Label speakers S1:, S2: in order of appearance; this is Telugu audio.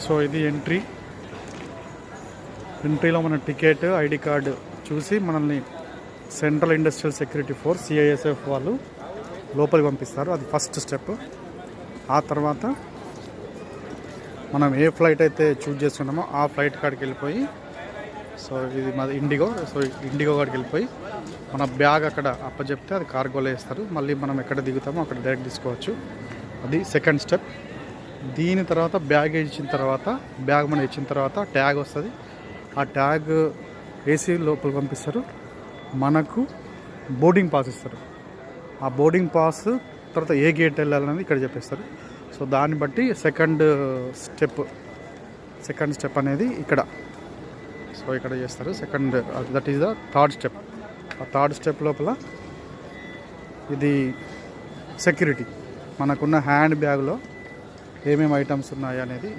S1: సో ఇది ఎంట్రీలో మన టికెట్ ఐడి కార్డు చూసి మనల్ని central industrial security force CISF వాళ్ళు లోపలికి పంపిస్తారు. అది ఫస్ట్ స్టెప్. ఆ తర్వాత మనం ఏ ఫ్లైట్ అయితే చూజ్ చేస్తున్నామో ఆ ఫ్లైట్ కాడికి వెళ్ళిపోయి, సో ఇది మాది ఇండిగో, సో ఇండిగో కాడికి వెళ్ళిపోయి మన బ్యాగ్ అక్కడ అప్పచెప్తే అది కార్గోలో వేస్తారు. మళ్ళీ మనం ఎక్కడ దిగుతామో అక్కడ డైరెక్ట్ తీసుకోవచ్చు. అది సెకండ్ స్టెప్. దీని తర్వాత బ్యాగ్ ఇచ్చిన తర్వాత, బ్యాగ్ మనం ఇచ్చిన తర్వాత ట్యాగ్ వస్తుంది. ఆ ట్యాగ్ ఏసీ లోపల పంపిస్తారు. మనకు బోర్డింగ్ పాస్ ఇస్తారు. ఆ బోర్డింగ్ పాస్ తర్వాత ఏ గేట్ వెళ్ళాలనేది ఇక్కడ చెప్పేస్తారు. సో దాన్ని బట్టి సెకండ్ స్టెప్ అనేది ఇక్కడ, సో ఇక్కడ చేస్తారు. That is the third step. ఆ థర్డ్ స్టెప్ లోపల ఇది సెక్యూరిటీ, మనకున్న హ్యాండ్ బ్యాగ్లో ఏమేమి ఐటమ్స్ ఉన్నాయి అనేది